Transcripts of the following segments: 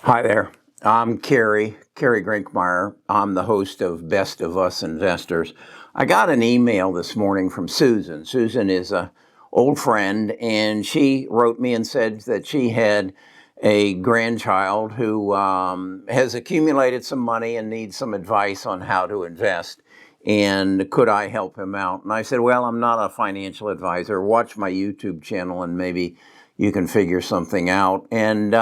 Hi there. I'm Kerry Grinkmeyer. I'm the host of Best of Us Investors. I got an email this morning from Susan. Susan is a old friend, and she wrote me and said that she had a grandchild who has accumulated some money and needs some advice on how to invest. And could I help him out? And I said, well, I'm not a financial advisor. Watch my YouTube channel and maybe you can figure something out. And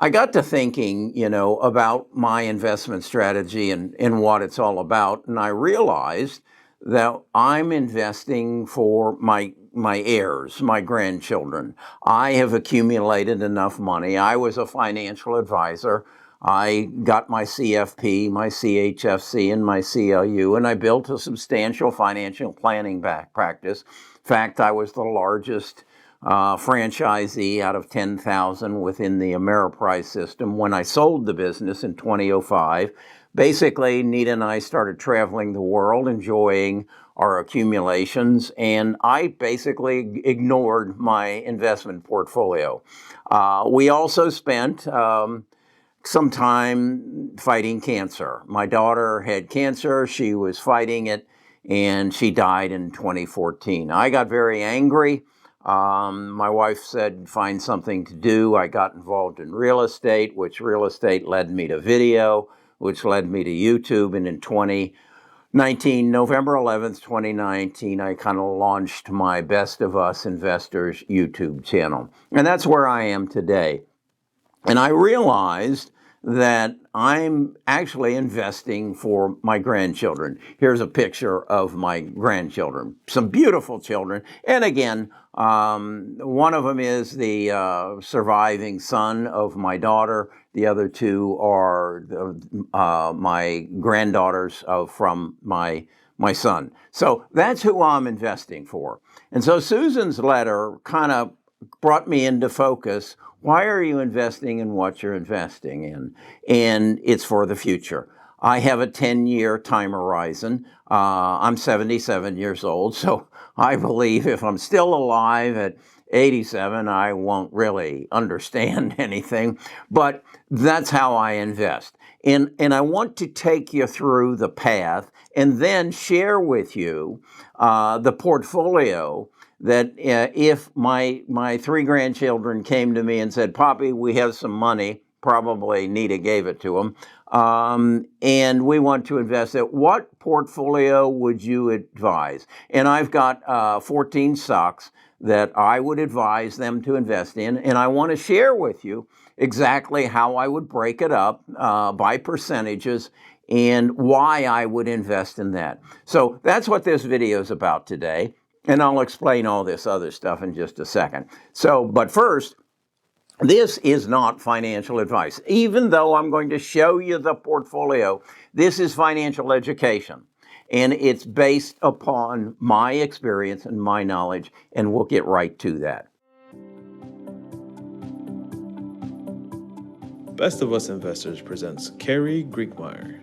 I got to thinking, about my investment strategy and what it's all about. And I realized that I'm investing for my heirs, my grandchildren. I have accumulated enough money. I was a financial advisor. I got my CFP, my CHFC, and my CLU, and I built a substantial financial planning practice. In fact, I was the largest franchisee out of 10,000 within the Ameriprise system. When I sold the business in 2005, basically Nita and I started traveling the world, enjoying our accumulations, and I basically ignored my investment portfolio. We also spent some time fighting cancer. My daughter had cancer. She was fighting it, and she died in 2014. I got very angry. My wife said, find something to do. I got involved in real estate, which real estate led me to video, which led me to YouTube. And in 2019, November 11th, 2019, I kind of launched my Best of Us Investors YouTube channel. And that's where I am today. And I realized that I'm actually investing for my grandchildren. Here's a picture of my grandchildren, some beautiful children. And again, one of them is the surviving son of my daughter. The other two are my granddaughters from my son. So that's who I'm investing for. And so Susan's letter kind of brought me into focus. Why are you investing in what you're investing in? And it's for the future. I have a 10-year time horizon. I'm 77 years old, so I believe if I'm still alive at 87, I won't really understand anything, but that's how I invest. And I want to take you through the path and then share with you the portfolio that if my three grandchildren came to me and said, Poppy, we have some money, probably Nita gave it to them, and we want to invest it, what portfolio would you advise? And I've got 14 stocks that I would advise them to invest in, and I want to share with you exactly how I would break it up by percentages and why I would invest in that. So that's what this video is about today. And I'll explain all this other stuff in just a second. So, but first, this is not financial advice. Even though I'm going to show you the portfolio, this is financial education. And it's based upon my experience and my knowledge, and we'll get right to that. Best of Us Investors presents Kerry Grinkmeyer.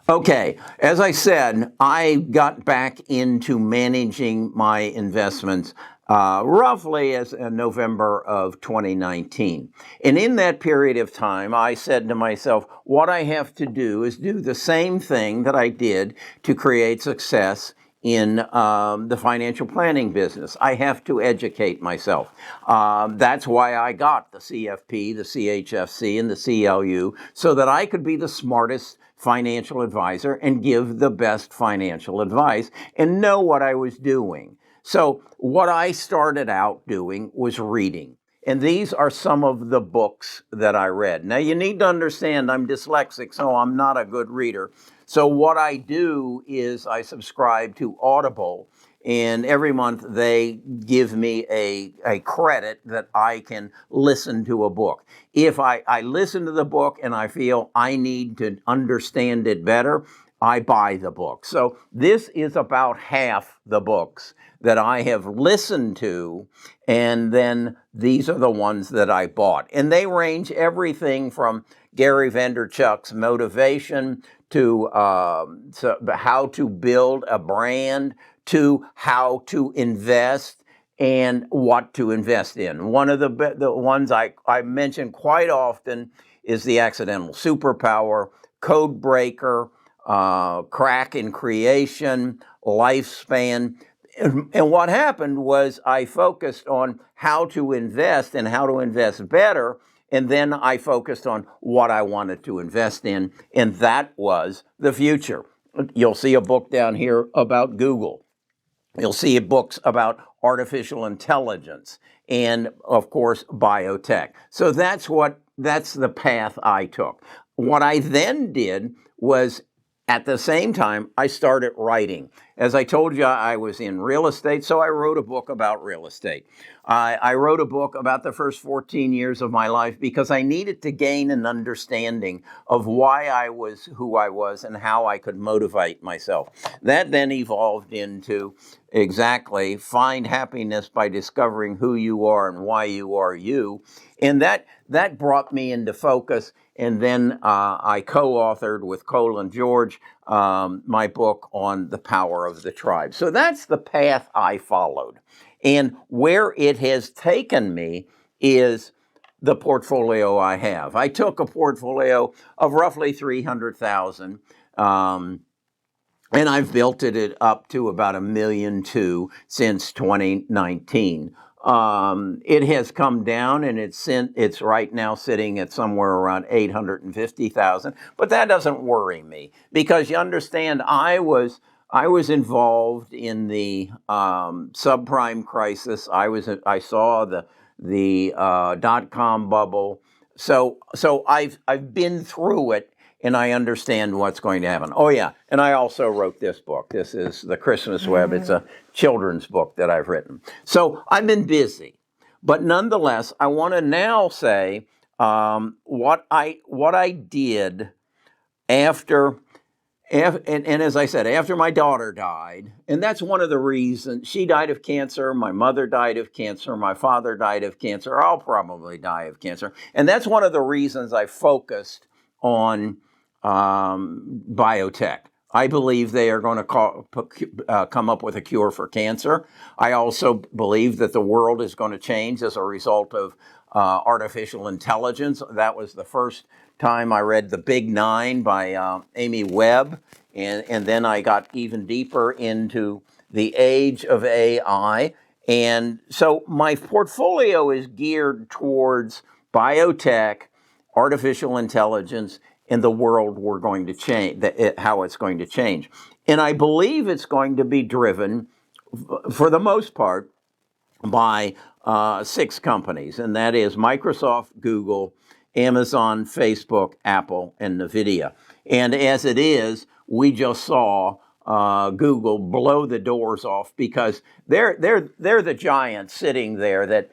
Okay, as I said, I got back into managing my investments roughly as November of 2019. And in that period of time, I said to myself, what I have to do is do the same thing that I did to create success in the financial planning business. I have to educate myself. That's why I got the CFP, the CHFC, and the CLU, so that I could be the smartest financial advisor and give the best financial advice and know what I was doing. So what I started out doing was reading. And these are some of the books that I read. Now, you need to understand I'm dyslexic, so I'm not a good reader. So what I do is I subscribe to Audible, and every month they give me a credit that I can listen to a book. If I listen to the book and I feel I need to understand it better, I buy the book. So this is about half the books that I have listened to, and then these are the ones that I bought. And they range everything from Gary Vaynerchuk's motivation to how to build a brand, to how to invest, and what to invest in. One of the ones I mention quite often is the accidental superpower, code breaker, crack in creation, lifespan. And what happened was I focused on how to invest and how to invest better. And then I focused on what I wanted to invest in. And that was the future. You'll see a book down here about Google. You'll see books about artificial intelligence and, of course, biotech. So that's the path I took. What I then did was, at the same time, I started writing. As I told you, I was in real estate, so I wrote a book about real estate. I wrote a book about the first 14 years of my life because I needed to gain an understanding of why I was who I was and how I could motivate myself. That then evolved into exactly find happiness by discovering who you are and why you are you. And that brought me into focus. And then I co-authored with Cole and George my book on the power of the tribe. So that's the path I followed. And where it has taken me is the portfolio I have. I took a portfolio of roughly 300,000, and I've built it up to about $1.2 million since 2019. It has come down, and it's right now sitting at somewhere around 850,000. But that doesn't worry me because you understand I was involved in the subprime crisis. I saw the dot-com bubble. So I've been through it, and I understand what's going to happen. Oh yeah, and I also wrote this book. This is The Christmas Web. It's a children's book that I've written. So I've been busy, but nonetheless, I want to now say what I did after. And as I said, after my daughter died, and that's one of the reasons, she died of cancer, my mother died of cancer, my father died of cancer, I'll probably die of cancer. And that's one of the reasons I focused on biotech. I believe they are going to come up with a cure for cancer. I also believe that the world is going to change as a result of artificial intelligence. That was the first time I read The Big Nine by Amy Webb, and then I got even deeper into the age of AI. And so my portfolio is geared towards biotech, artificial intelligence, and the world we're going to change, how it's going to change. And I believe it's going to be driven, for the most part, by 6 companies, and that is Microsoft, Google, Amazon, Facebook, Apple, and NVIDIA. And as it is, we just saw Google blow the doors off because they're the giants sitting there that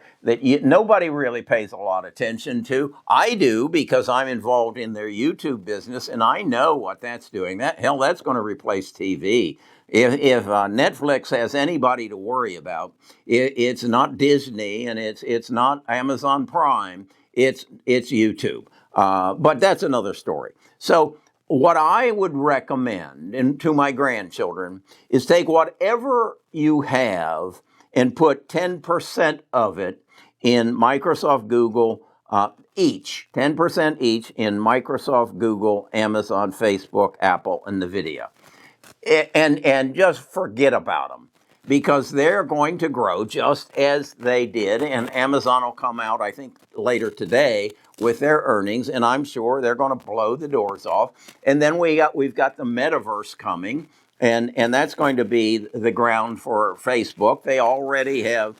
nobody really pays a lot of attention to. I do because I'm involved in their YouTube business, and I know what that's doing. That's going to replace TV. If Netflix has anybody to worry about, it's not Disney and it's not Amazon Prime. It's YouTube. But that's another story. So what I would recommend to my grandchildren is take whatever you have and put 10% of it in Microsoft, Google, each, 10% each in Microsoft, Google, Amazon, Facebook, Apple, and NVIDIA. And just forget about them because they're going to grow just as they did. And Amazon will come out, I think, later today with their earnings, and I'm sure they're going to blow the doors off. And then we've got the metaverse coming, and that's going to be the ground for Facebook. They already have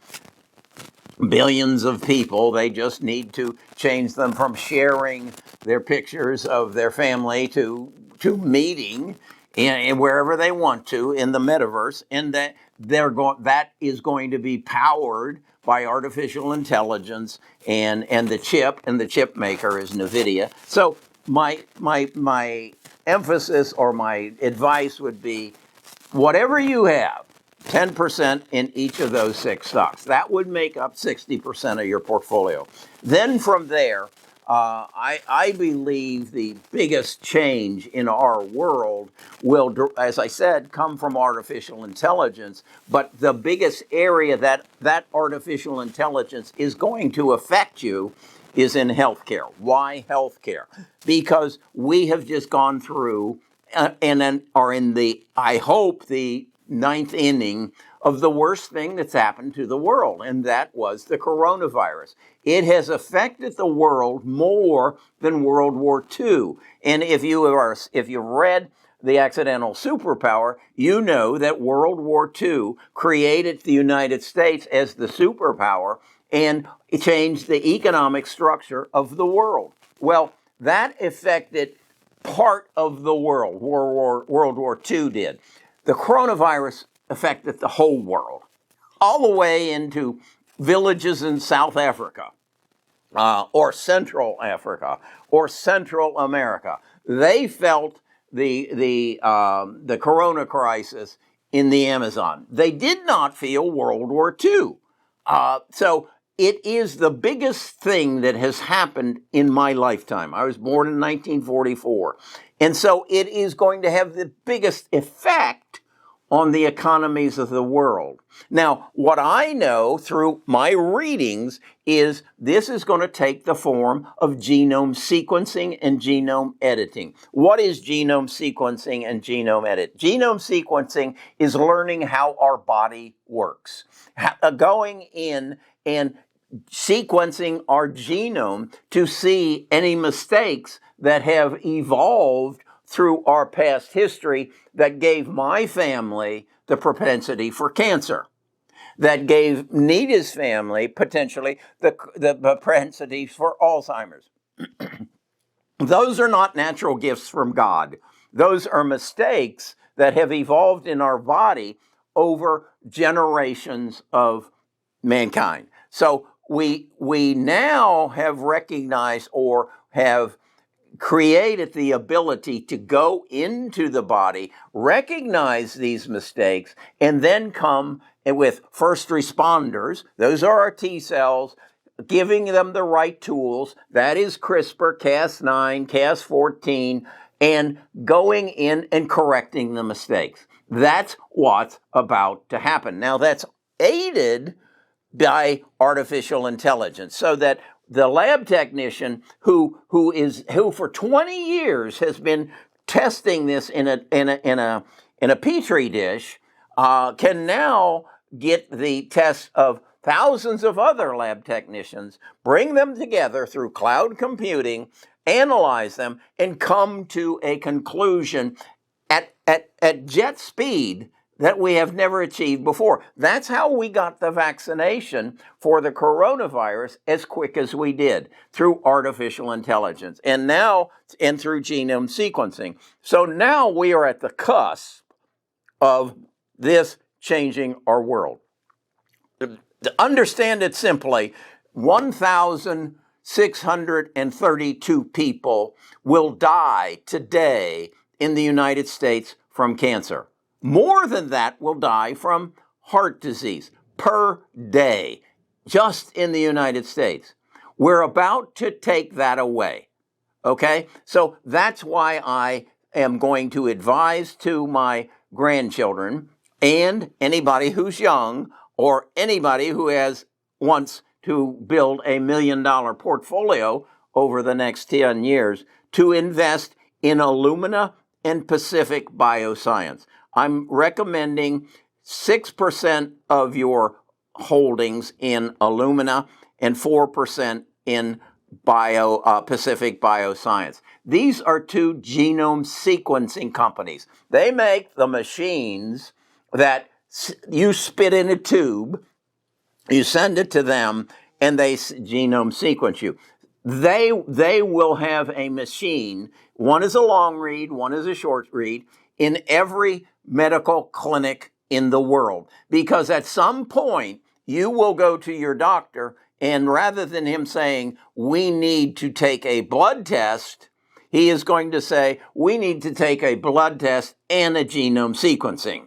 billions of people. They just need to change them from sharing their pictures of their family to meeting in wherever they want to in the metaverse, and that that is going to be powered by artificial intelligence and the chip maker is NVIDIA. So my emphasis or my advice would be whatever you have, 10% in each of those 6 stocks. That would make up 60% of your portfolio. Then from there, I believe the biggest change in our world will, as I said, come from artificial intelligence. But the biggest area that artificial intelligence is going to affect you is in healthcare. Why healthcare? Because we have just gone through and then are in the, I hope, the ninth inning of the worst thing that's happened to the world, and that was the coronavirus. It has affected the world more than World War II. And if you've read The Accidental Superpower, you know that World War II created the United States as the superpower and it changed the economic structure of the world. Well, that affected part of the world. World War II did. The coronavirus affected the whole world, all the way into villages in South Africa, or Central Africa, or Central America. They felt the corona crisis in the Amazon. They did not feel World War II. So it is the biggest thing that has happened in my lifetime. I was born in 1944. And so it is going to have the biggest effect on the economies of the world. Now, what I know through my readings is this is going to take the form of genome sequencing and genome editing. What is genome sequencing and genome edit? Genome sequencing is learning how our body works. Going in and sequencing our genome to see any mistakes that have evolved through our past history that gave my family the propensity for cancer, that gave Nita's family potentially the propensity for Alzheimer's. Those are not natural gifts from God. Those are mistakes that have evolved in our body over generations of mankind. So we now have recognized or have created the ability to go into the body, recognize these mistakes, and then come with first responders. Those are our T cells, giving them the right tools. That is CRISPR, Cas9, Cas14, and going in and correcting the mistakes. That's what's about to happen. Now, that's aided by artificial intelligence, so that the lab technician who for 20 years has been testing this in a petri dish can now get the tests of thousands of other lab technicians, bring them together through cloud computing, analyze them, and come to a conclusion at jet speed that we have never achieved before. That's how we got the vaccination for the coronavirus as quick as we did, through artificial intelligence and through genome sequencing. So now we are at the cusp of this changing our world. To understand it simply, 1,632 people will die today in the United States from cancer. More than that will die from heart disease per day, just in the United States. We're about to take that away, okay? So that's why I am going to advise to my grandchildren and anybody who's young or anybody who wants to build $1 million portfolio over the next 10 years to invest in Illumina and Pacific Bioscience. I'm recommending 6% of your holdings in Illumina and 4% in Pacific Bioscience. These are two genome sequencing companies. They make the machines that you spit in a tube, you send it to them, and they genome sequence you. They will have a machine. One is a long read, one is a short read, in every medical clinic in the world. Because at some point, you will go to your doctor, and rather than him saying, we need to take a blood test, he is going to say, we need to take a blood test and a genome sequencing.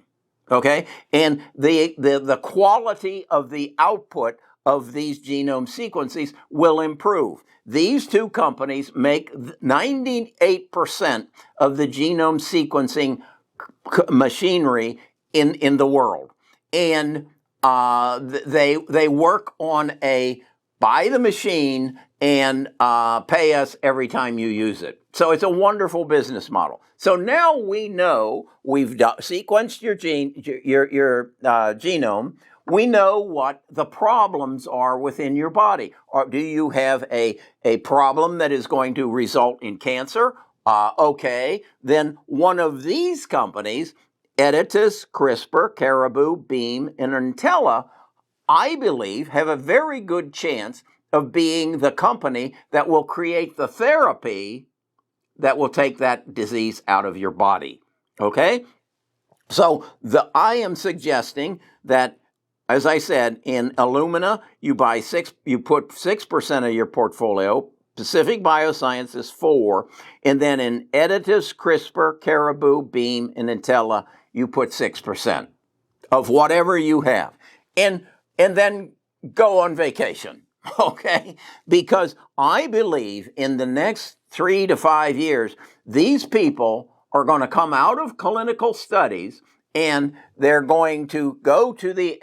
Okay? And the quality of the output of these genome sequences will improve. These two companies make 98% of the genome sequencing machinery in the world. And they work on a buy the machine and pay us every time you use it. So it's a wonderful business model. So now we know we've sequenced your genome. We know what the problems are within your body. Or do you have a problem that is going to result in cancer? Okay, then one of these companies, Editas, CRISPR, Caribou, Beam, and Intella, I believe, have a very good chance of being the company that will create the therapy that will take that disease out of your body. Okay? So I am suggesting that, as I said, in Illumina, you put 6% of your portfolio, Pacific Biosciences 4%, and then in Editas, CRISPR, Caribou, Beam, and Intella, you put 6% of whatever you have. And then go on vacation, okay? Because I believe in the next 3 to 5 years, these people are going to come out of clinical studies and they're going to go to the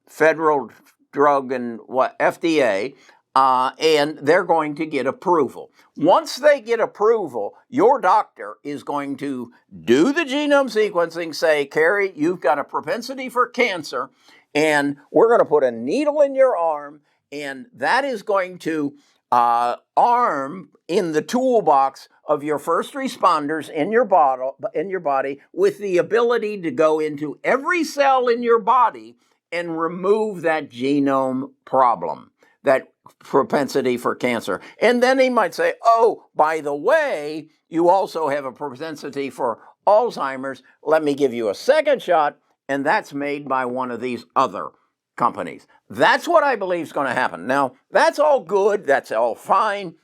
Federal Drug and FDA, and they're going to get approval. Once they get approval, your doctor is going to do the genome sequencing, say, Kerry, you've got a propensity for cancer, and we're going to put a needle in your arm, and that is going to arm in the toolbox of your first responders in your body with the ability to go into every cell in your body and remove that genome problem, that propensity for cancer. And then he might say, oh, by the way, you also have a propensity for Alzheimer's. Let me give you a second shot, and that's made by one of these other companies. That's what I believe is going to happen. Now, that's all good. That's all fine.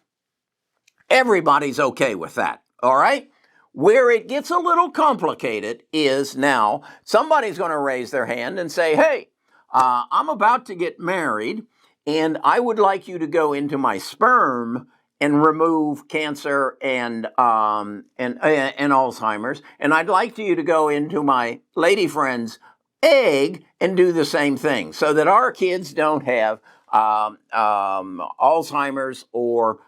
Everybody's okay with that, all right? Where it gets a little complicated is now somebody's going to raise their hand and say, hey, I'm about to get married, and I would like you to go into my sperm and remove cancer and Alzheimer's, and I'd like you to go into my lady friend's egg and do the same thing, so that our kids don't have Alzheimer's or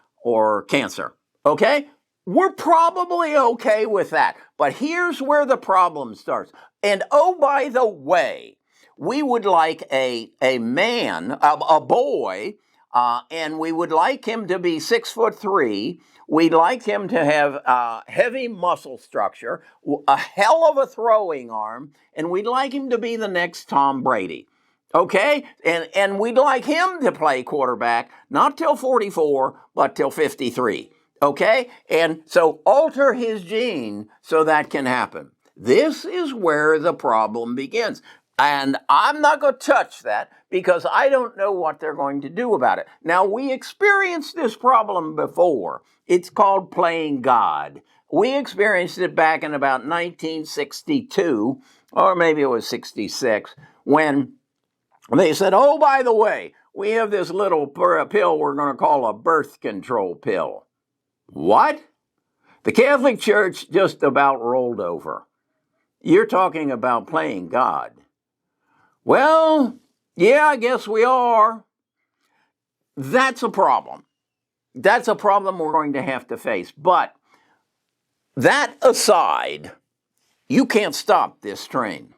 cancer. Okay, we're probably okay with that, but here's where the problem starts. And oh, by the way, we would like a man, a boy, and we would like him to be 6'3". We'd like him to have heavy muscle structure, a hell of a throwing arm, and we'd like him to be the next Tom Brady. Okay? And we'd like him to play quarterback, not till 44, but till 53. Okay? And so alter his gene so that can happen. This is where the problem begins. And I'm not going to touch that because I don't know what they're going to do about it. Now, we experienced this problem before. It's called playing God. We experienced it back in about 1962, or maybe it was 66, when they said, oh, by the way, we have this little pill we're going to call a birth control pill. What? The Catholic Church just about rolled over. You're talking about playing God. Well, yeah, I guess we are. That's a problem. That's a problem we're going to have to face. But that aside, you can't stop this train.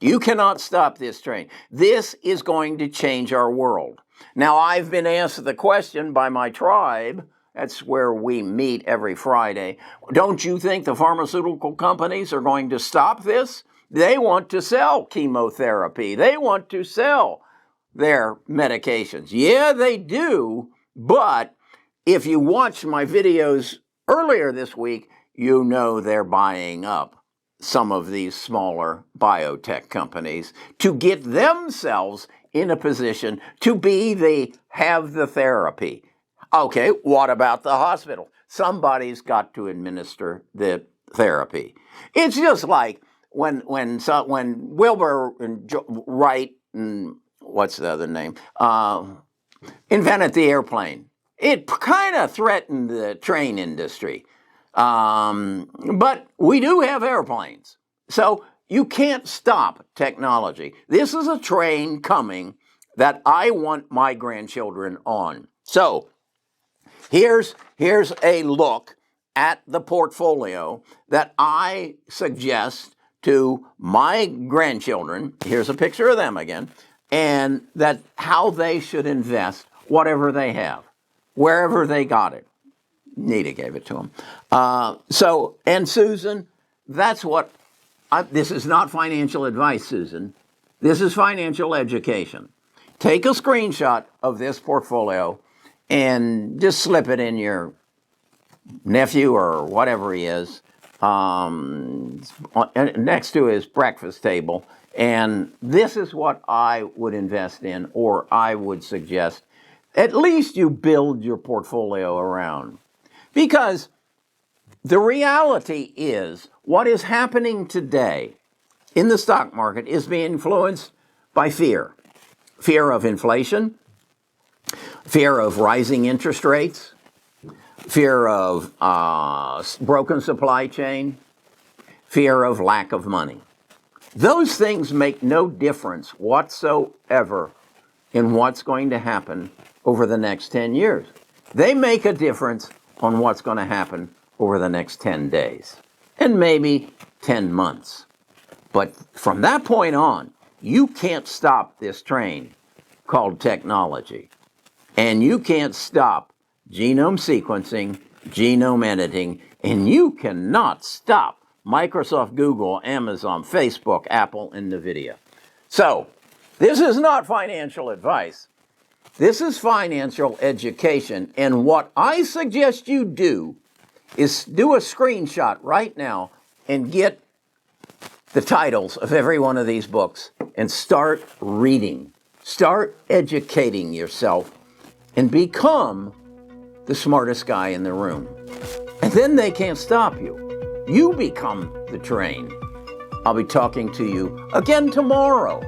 You cannot stop this train. This is going to change our world. Now, I've been asked the question by my tribe. That's where we meet every Friday. Don't you think the pharmaceutical companies are going to stop this? They want to sell chemotherapy. They want to sell their medications. Yeah, they do. But if you watched my videos earlier this week, you know they're buying up some of these smaller biotech companies to get themselves in a position to have the therapy. Okay, what about the hospital? Somebody's got to administer the therapy. It's just like when Wilbur Wright and what's the other name? Invented the airplane. It kind of threatened the train industry. But we do have airplanes. So you can't stop technology. This is a train coming that I want my grandchildren on. So here's a look at the portfolio that I suggest to my grandchildren. Here's a picture of them again. And that how they should invest whatever they have, wherever they got it. Nita gave it to them. And Susan, that's what, this is not financial advice, Susan. This is financial education. Take a screenshot of this portfolio and just slip it in your nephew or whatever he is, next to his breakfast table. And this is what I would invest in, or I would suggest at least you build your portfolio around. Because the reality is what is happening today in the stock market is being influenced by fear. Fear of inflation, fear of rising interest rates, fear of broken supply chain, fear of lack of money. Those things make no difference whatsoever in what's going to happen over the next 10 years. They make a difference on what's going to happen over the next 10 days and maybe 10 months. But from that point on, you can't stop this train called technology. And you can't stop genome sequencing, genome editing, and you cannot stop Microsoft, Google, Amazon, Facebook, Apple, and NVIDIA. So, this is not financial advice. This is financial education. And what I suggest you do is do a screenshot right now and get the titles of every one of these books and start reading. Start educating yourself and become the smartest guy in the room. And then they can't stop you. You become the train. I'll be talking to you again tomorrow.